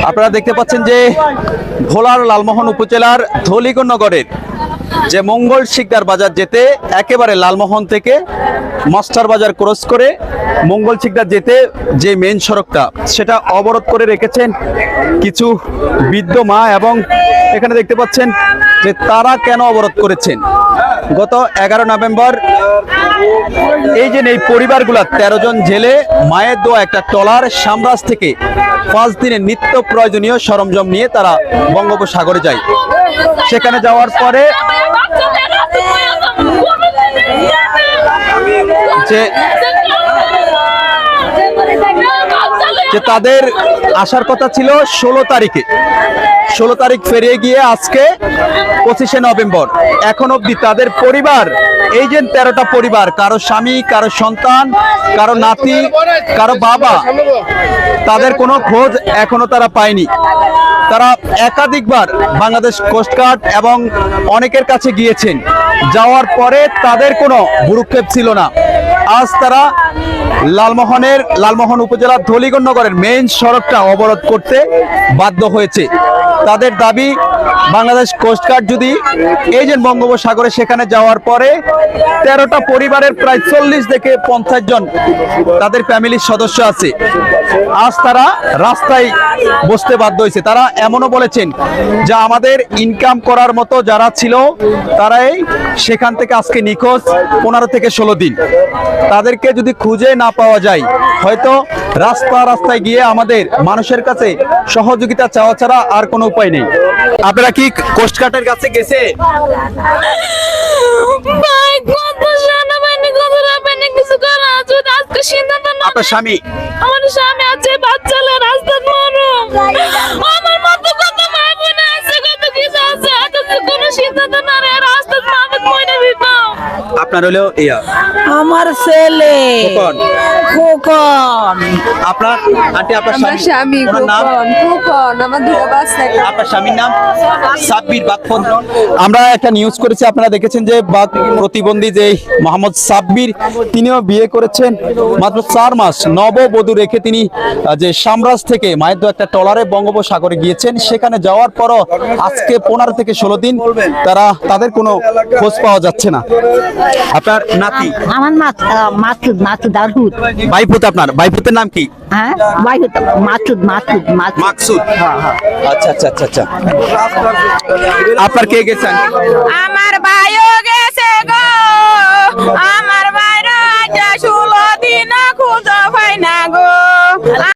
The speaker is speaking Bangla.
আপনারা দেখতে পাচ্ছেন যে ভোলার লালমোহন উপজেলার ধলিগঞ্জ নগরের যে মঙ্গল শিকদার বাজার যেতে একেবারে লালমোহন থেকে মাস্টার বাজার ক্রস করে মঙ্গল শিকদার যেতে যে মেইন সড়কটা সেটা অবরোধ করে রেখেছেন কিছু বৃদ্ধ মা। এবং এখানে দেখতে পাচ্ছেন যে তারা কেন অবরোধ করেছেন। গত 11 নভেম্বর এই যে এই পরিবারগুলা 13 জন জেলে মায়ের দোয়া একটা ট্রলার সামরাজ থেকে 5 দিনের নিত্য প্রয়োজনীয় সরঞ্জাম নিয়ে তারা বঙ্গোপসাগরে যায়। সেখানে যাওয়ার পরে যে তাদের আসার কথা ছিল 16 তারিখে। 16 তারিখ পেরিয়ে গিয়ে আজকে 25শে নভেম্বর, এখন অবধি তাদের পরিবার, এই যে 13টা পরিবার, কারো স্বামী, কারো সন্তান, কারো নাতি, কারো বাবা, তাদের কোনো খোঁজ এখনো তারা পায়নি। তারা একাধিকবার বাংলাদেশ কোস্টগার্ড এবং অনেকের কাছে গিয়েছেন, যাওয়ার পরে তাদের কোনো ভ্রুক্ষেপ ছিল না। আজ তারা লালমোহন উপজেলার ধলিগঞ্জ নগরের মেইন সড়কটা অবরোধ করতে বাধ্য হয়েছে। তাদের দাবি বাংলাদেশ কোস্টগার্ড যদি এই যে বঙ্গোপসাগরে সেখানে যাওয়ার পরে 13টা পরিবারের প্রায় 40 থেকে 50 জন তাদের ফ্যামিলির সদস্য আছে, আজ তারা রাস্তায় বসতে বাধ্য হয়েছে। তারা এমনও বলেছেন যে আমাদের ইনকাম করার মতো যারা ছিল তারাই সেখান থেকে আজকে নিখোঁজ 15 থেকে 16 দিন। তাদেরকে যদি খুঁজে না পাওয়া যায়, হয়তো রাস্তায় গিয়ে আমাদের মানুষের কাছে সহযোগিতা চাওয়া ছাড়া আর কোনো উপায় নেই। আপনারা কি কোস্টগার্ডের কাছে গেছে? আপনার স্বামী? আমার স্বামী আছে, বাচ্চা হলো, রাস্তায় মরুম। আমার মতো কত মা বোন আছে, কত কিছু আছে, কোনো সিদ্ধান্ত না রে, রাস্তায় মানুষ মরে দিতাম। আপনার হলো আমার ছেলে খোকন। আপনার আন্টি, আপনার স্বামী ওনার নাম? খোকন। আমার দুটো বাচ্চা। আপনার স্বামীর নাম? সাব্বির বাকফোন। আমরা একটা নিউজ করেছি, আপনারা দেখেছেন যে বাক প্রতিবন্ধী যে মোহাম্মদ সাব্বির, তিনিও বিয়ে করেছেন মাত্র 4 মাস। নববধূ রেখে তিনি যে সামরাজ থেকে মায়ের দোয়া একটা ট্রলারে বঙ্গোপসাগরে গিয়েছেন। সেখানে যাওয়ার পরও আজকে 15 থেকে 16 দিন তাদের কোনো খোঁজ পাওয়া যাচ্ছে না। আপনার নাতি? আমার মাসুদ দারহুদ। বাইপুত, আপনার বাইপুতের নাম কি? হ্যাঁ, মাসুদ। মাকসুদ। আচ্ছা আচ্ছা আচ্ছা আচ্ছা। আপনার কে গেছেন? আমার ভাইও গেছে গো।